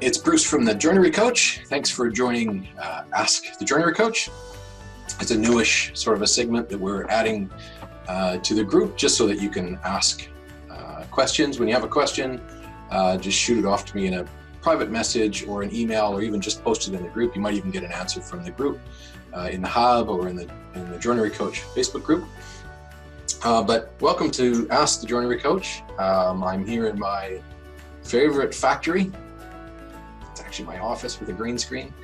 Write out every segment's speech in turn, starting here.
It's Bruce from The Joinery Coach. Thanks for joining Ask The Joinery Coach. It's a newish sort of a segment that we're adding to the group just so that you can ask questions. When you have a question, just shoot it off to me in a private message or an email, or even just post it in the group. You might even get an answer from the group in the Hub or in the Joinery Coach Facebook group. But welcome to Ask The Joinery Coach. I'm here in my favorite factory. It's actually my office with a green screen.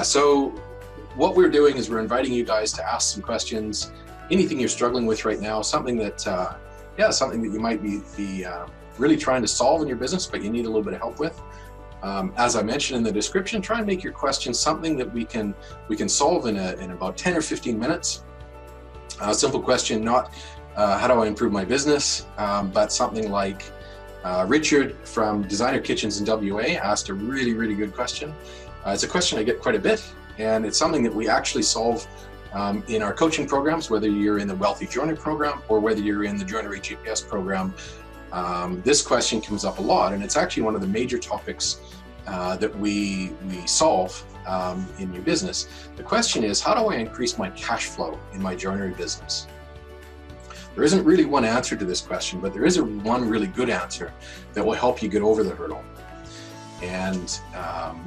So what we're doing is we're inviting you guys to ask some questions, anything you're struggling with right now, something that you might be really trying to solve in your business, but you need a little bit of help with. As I mentioned in the description, try and make your question something that we can solve in about 10 or 15 minutes. A simple question, not how do I improve my business, but something like Richard from Designer Kitchens in WA asked a really, really good question. It's a question I get quite a bit, and it's something that we actually solve in our coaching programs, whether you're in the Wealthy Joinery program or whether you're in the Joinery GPS program. This question comes up a lot, and it's actually one of the major topics that we solve in your business. The question is, how do I increase my cash flow in my joinery business? There isn't really one answer to this question, but there is one really good answer that will help you get over the hurdle. And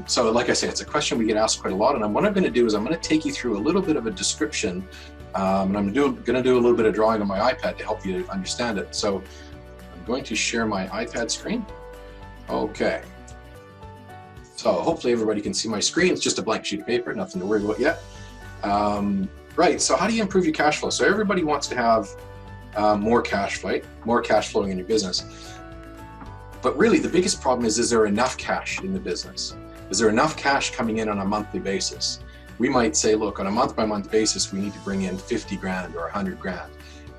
so like I say, it's a question we get asked quite a lot. And what I'm going to do is I'm going to take you through a little bit of a description, and I'm going to do a little bit of drawing on my iPad to help you understand it. So I'm going to share my iPad screen. Okay. So hopefully everybody can see my screen. It's just a blank sheet of paper, nothing to worry about yet. Right, so how do you improve your cash flow? So everybody wants to have more cash flowing in your business. But really the biggest problem is there enough cash in the business? Is there enough cash coming in on a monthly basis? We might say, look, on a month-by-month basis, we need to bring in 50 grand or 100 grand.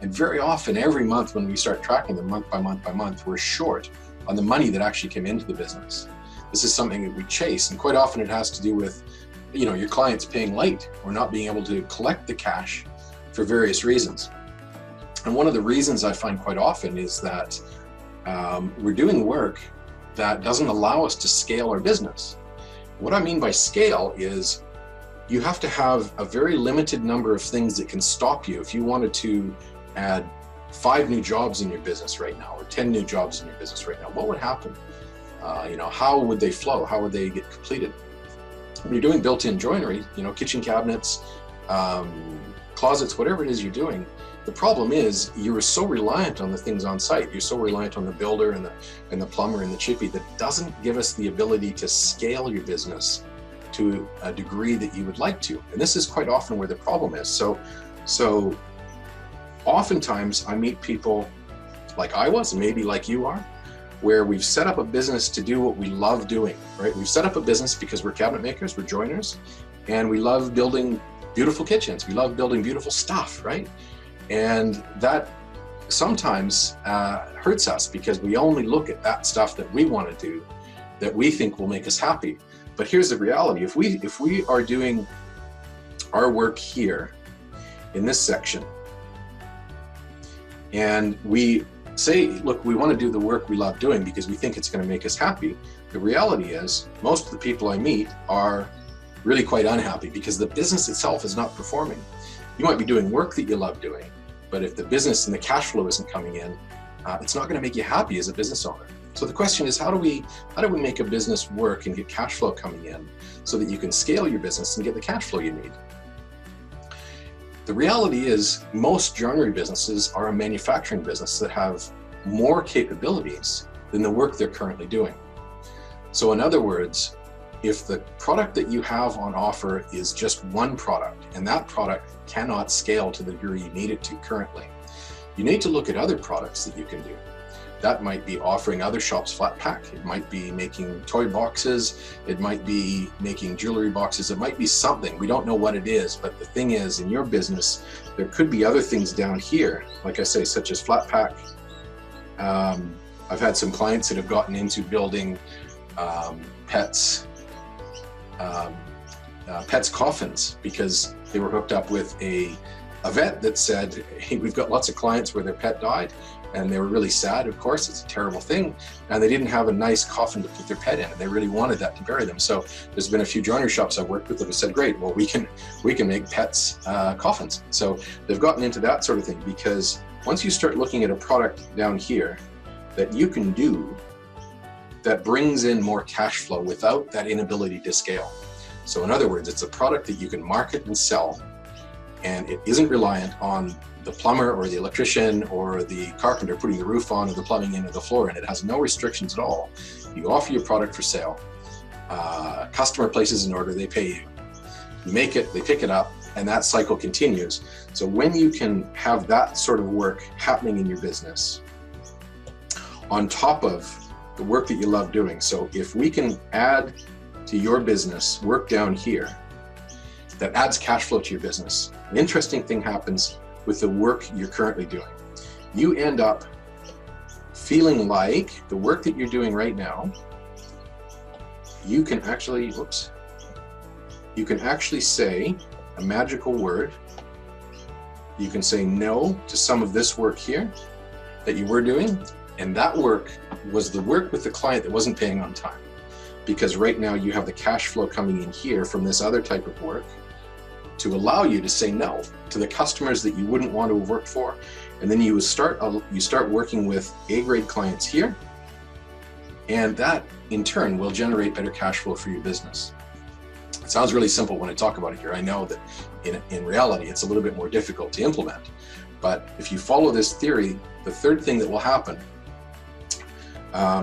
And very often, every month when we start tracking them month by month, we're short on the money that actually came into the business. This is something that we chase, and quite often it has to do with, your clients paying late or not being able to collect the cash for various reasons. And one of the reasons I find quite often is that we're doing work that doesn't allow us to scale our business. What I mean by scale is you have to have a very limited number of things that can stop you. If you wanted to add 5 new jobs in your business right now, or 10 new jobs in your business right now, what would happen? How would they flow? How would they get completed? When you're doing built-in joinery, kitchen cabinets, closets, whatever it is you're doing, the problem is you are so reliant on the things on site. You're so reliant on the builder and the plumber and the chippy that doesn't give us the ability to scale your business to a degree that you would like to. And this is quite often where the problem is. So oftentimes I meet people like I was, and maybe like you are, where we've set up a business to do what we love doing, right? We've set up a business because we're cabinet makers, we're joiners, and we love building beautiful kitchens. We love building beautiful stuff, right? And that sometimes hurts us because we only look at that stuff that we want to do, that we think will make us happy. But here's the reality. If we are doing our work here in this section, and we say, look, we want to do the work we love doing because we think it's going to make us happy, the reality is most of the people I meet are really quite unhappy because the business itself is not performing. You might be doing work that you love doing, but if the business and the cash flow isn't coming in, it's not going to make you happy as a business owner. So the question is, how do we make a business work and get cash flow coming in so that you can scale your business and get the cash flow you need? The reality is most joinery businesses are a manufacturing business that have more capabilities than the work they're currently doing. So in other words, if the product that you have on offer is just one product and that product cannot scale to the degree you need it to currently, you need to look at other products that you can do. That might be offering other shops flat pack. It might be making toy boxes. It might be making jewelry boxes. It might be something. We don't know what it is, but the thing is, in your business, there could be other things down here, like I say, such as flat pack. I've had some clients that have gotten into building pets coffins because they were hooked up with a a vet that said, hey, we've got lots of clients where their pet died and they were really sad, of course, it's a terrible thing, and they didn't have a nice coffin to put their pet in, and they really wanted that to bury them. So there's been a few joinery shops I've worked with that have said, great, well, we can make pets coffins. So they've gotten into that sort of thing, because once you start looking at a product down here that you can do that brings in more cash flow without that inability to scale. So in other words, it's a product that you can market and sell, and it isn't reliant on the plumber or the electrician or the carpenter putting the roof on or the plumbing in or the floor in. It has no restrictions at all. You offer your product for sale. Customer places an order, they pay you. You make it, they pick it up, and that cycle continues. So when you can have that sort of work happening in your business, on top of the work that you love doing. So if we can add to your business work down here that adds cash flow to your business, an interesting thing happens with the work you're currently doing. You end up feeling like the work that you're doing right now, you can actually, you can actually say a magical word. You can say no to some of this work here that you were doing, and that work was the work with the client that wasn't paying on time. Because right now you have the cash flow coming in here from this other type of work to allow you to say no to the customers that you wouldn't want to have worked for. And then you start working with A-grade clients here, and that in turn will generate better cash flow for your business. It sounds really simple when I talk about it here. I know that in reality it's a little bit more difficult to implement, but if you follow this theory, the third thing that will happen,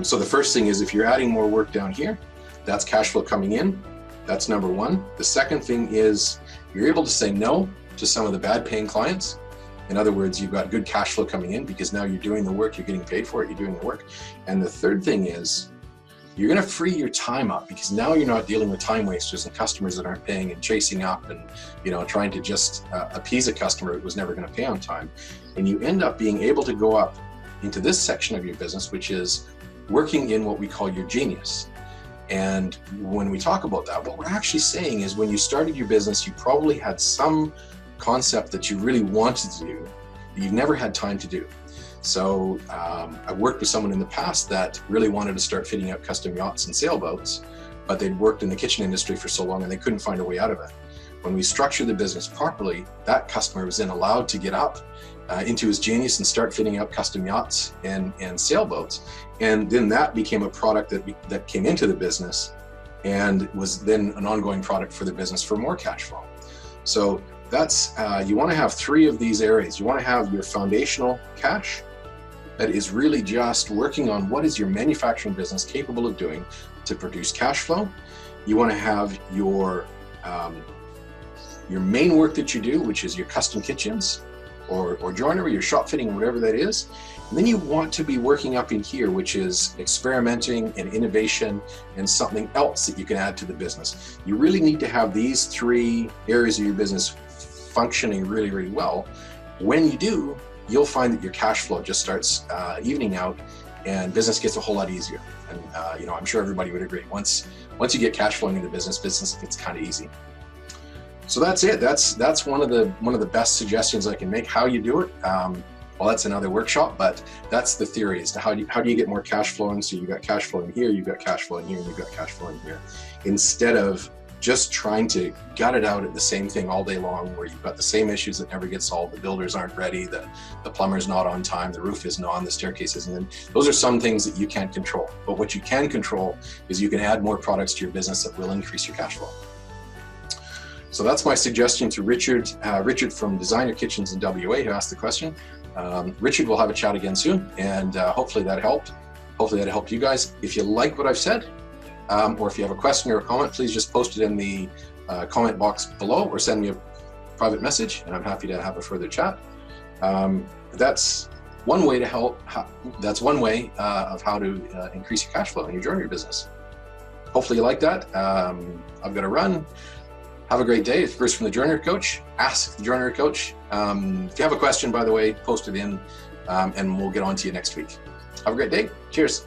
so the first thing is if you're adding more work down here, that's cash flow coming in. That's number one. The second thing is you're able to say no to some of the bad paying clients. In other words, you've got good cash flow coming in because now you're doing the work, you're getting paid for it, you're doing the work. And the third thing is you're going to free your time up, because now you're not dealing with time wasters and customers that aren't paying and chasing up and trying to just appease a customer that was never going to pay on time. And you end up being able to go up into this section of your business, which is working in what we call your genius. And when we talk about that, what we're actually saying is when you started your business, you probably had some concept that you really wanted to do, that you've never had time to do. So I worked with someone in the past that really wanted to start fitting out custom yachts and sailboats, but they'd worked in the kitchen industry for so long and they couldn't find a way out of it. When we structured the business properly, that customer was then allowed to get up into his genius and start fitting out custom yachts and sailboats. And then that became a product that came into the business and was then an ongoing product for the business for more cash flow. So that's, you want to have three of these areas. You want to have your foundational cash that is really just working on what is your manufacturing business capable of doing to produce cash flow. You want to have your main work that you do, which is your custom kitchens or joinery, your shop fitting, whatever that is. And then you want to be working up in here, which is experimenting and innovation and something else that you can add to the business. You really need to have these three areas of your business functioning really, really well. When you do, you'll find that your cash flow just starts evening out and business gets a whole lot easier. And I'm sure everybody would agree. Once you get cash flowing in the business gets kind of easy. So that's it. That's one of the best suggestions I can make. How you do it, well, that's another workshop, but that's the theory as to how do you get more cash flowing. So you've got cash flowing here, you've got cash flowing here, and you've got cash flowing here, instead of just trying to gut it out at the same thing all day long, where you've got the same issues that never get solved. The builders aren't ready, the plumber's not on time, the roof isn't on, the staircase isn't in. Those are some things that you can't control. But what you can control is you can add more products to your business that will increase your cash flow. So that's my suggestion to Richard. Richard from Designer Kitchens in WA, who asked the question. Richard, we'll have a chat again soon, and hopefully that helped. Hopefully that helped you guys. If you like what I've said, or if you have a question or a comment, please just post it in the comment box below or send me a private message, and I'm happy to have a further chat. That's one way to help. That's one way of how to increase your cash flow in your joinery business. Hopefully you like that. I've got to run. Have a great day. It's Bruce from The Joinery Coach. Ask The Joinery Coach. If you have a question, by the way, post it in, and we'll get on to you next week. Have a great day. Cheers.